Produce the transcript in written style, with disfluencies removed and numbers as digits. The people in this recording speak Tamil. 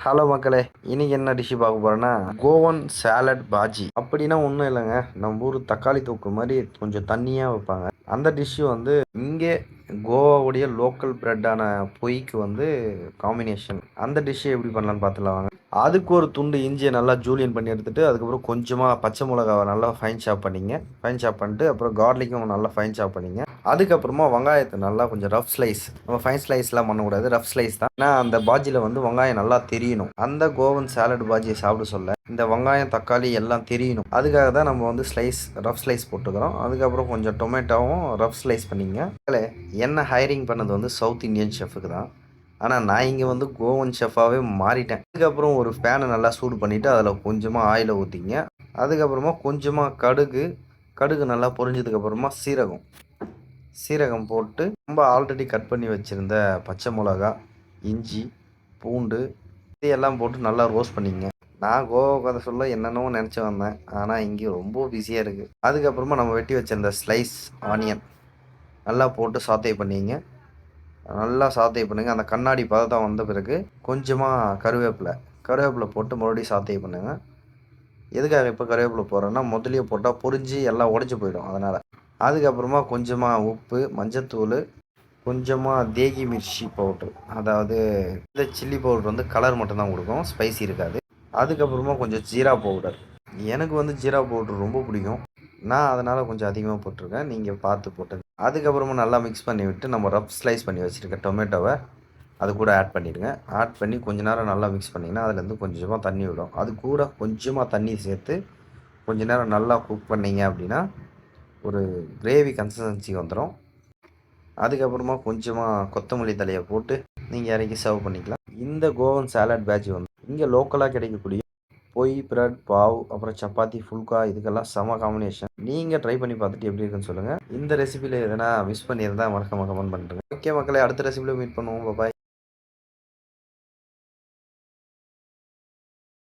ஹலோ மக்களே, இன்னைக்கு என்ன டிஷ்ஷு பார்க்க போறோன்னா கோவன் சாலட் பாஜி. அப்படின்னா ஒன்றும் இல்லைங்க, நம்ம ஊர் தக்காளி தொக்கு மாதிரி கொஞ்சம் தண்ணியாக வைப்பாங்க. அந்த டிஷ்ஷு வந்து இங்கே கோவாவுடைய லோக்கல் பிரெட்டான பொய்க்கு வந்து காம்பினேஷன். அந்த டிஷ்ஷு எப்படி பண்ணலான்னு பார்த்துலாம் வாங்க. அதுக்கு ஒரு துண்டு இஞ்சியை நல்லா ஜூலியன் பண்ணி எடுத்துட்டு, அதுக்கப்புறம் கொஞ்சமாக பச்சை மிளகாவை நல்லா ஃபைன் சாப் பண்ணிங்க. ஃபைன் சாப் பண்ணிட்டு அப்புறம் கார்லிக்கும் நல்லா ஃபைன் சாப் பண்ணிங்க. அதுக்கப்புறமா வெங்காயத்தை நல்லா கொஞ்சம் ரஃப் ஸ்லைஸ், நம்ம ஃபைன் ஸ்லைஸ்லாம் பண்ணக்கூடாது, ரஃப் ஸ்லைஸ் தான். ஏன்னா அந்த பாஜியில் வந்து வெங்காயம் நல்லா தெரியணும். அந்த கோவன் சாலட் பாஜியை சாப்பிட சொல்ல இந்த வெங்காயம் தக்காளி எல்லாம் தெரியணும். அதுக்காக தான் நம்ம வந்து ஸ்லைஸ், ரஃப் ஸ்லைஸ் போட்டுக்கிறோம். அதுக்கப்புறம் கொஞ்சம் டொமேட்டோவும் ரஃப் ஸ்லைஸ் பண்ணிங்க. என்ன ஹைரிங் பண்ணது வந்து சவுத் இந்தியன் ஷெஃபுக்கு தான். ஆனால் நான் இங்கே வந்து கோவன் ஷெஃபாகவே மாறிட்டேன். அதுக்கப்புறம் ஒரு பேனை நல்லா சூடு பண்ணிவிட்டு அதில் கொஞ்சமாக ஆயிலை ஊற்றிங்க. அதுக்கப்புறமா கொஞ்சமாக கடுகு நல்லா பொரிஞ்சதுக்கப்புறமா சீரகம் போட்டு ரொம்ப ஆல்ரெடி கட் பண்ணி வச்சுருந்த பச்சை மிளகா, இஞ்சி, பூண்டு இதையெல்லாம் போட்டு நல்லா ரோஸ்ட் பண்ணிங்க. நான் கோவா கதை சொல்ல என்னென்னவோ நினச்சி வந்தேன், ஆனால் இங்கே ரொம்ப பிஸியாக இருக்குது. அதுக்கப்புறமா நம்ம வெட்டி வச்சிருந்த ஸ்லைஸ் ஆனியன் நல்லா போட்டு சாத்தே பண்ணிங்க. நல்லா சாத்தே பண்ணுங்கள். அந்த கண்ணாடி பதத்தான் வந்த பிறகு கொஞ்சமாக கருவேப்பிலை போட்டு மறுபடியும் சாத்தே பண்ணுங்க. எதுக்காக இப்போ கருவேப்பிலை போடுறேன்னா, முதலியே போட்டால் பொரிஞ்சு எல்லாம் உடஞ்சி போயிடும், அதனால். அதுக்கப்புறமா கொஞ்சமாக உப்பு, மஞ்சத்தூள், கொஞ்சமாக தேகி மிர்ச்சி பவுட்ரு, அதாவது இந்த சில்லி பவுட்ரு வந்து கலர் மட்டும்தான் கொடுக்கும், ஸ்பைசி இருக்காது. அதுக்கப்புறமா கொஞ்சம் ஜீரா பவுடர். எனக்கு வந்து ஜீரா பவுட்ரு ரொம்ப பிடிக்கும், நான் அதனால் கொஞ்சம் அதிகமாக போட்டிருக்கேன், நீங்கள் பார்த்து போட்டது. அதுக்கப்புறமா நல்லா மிக்ஸ் பண்ணி விட்டு நம்ம ரஃப் ஸ்லைஸ் பண்ணி வச்சுருக்க டொமேட்டோவை அது கூட ஆட் பண்ணிவிடுங்க. ஆட் பண்ணி கொஞ்ச நேரம் நல்லா மிக்ஸ் பண்ணிங்கன்னா அதுலேருந்து கொஞ்சமாக தண்ணி விடும். அது கூட கொஞ்சமாக தண்ணி சேர்த்து கொஞ்ச நேரம் நல்லா குக் பண்ணிங்க அப்படின்னா ஒரு கிரேவி கன்சிஸ்டன்சி வந்துடும். அதுக்கப்புறமா கொஞ்சமாக கொத்தமல்லி தலையை போட்டு நீங்கள் இறக்கி சர்வ் பண்ணிக்கலாம். இந்த கோவன் சாலட் பேட்ச் வந்து இங்கே லோக்கலாக கிடைக்கக்கூடிய பொய், பிரெட், பாவ், அப்புறம் சப்பாத்தி, ஃபுல்கா இதுக்கெல்லாம் செம காம்பினேஷன். நீங்கள் ட்ரை பண்ணி பார்த்துட்டு எப்படி இருக்குன்னு சொல்லுங்கள். இந்த ரெசிபியில் எதனா மிஸ் பண்ணியிருந்தால் மறக்காம கமெண்ட் பண்ணுறேன். ஓகே மக்களே, அடுத்த ரெசிபியில் மீட் பண்ணுவோம். பாய்.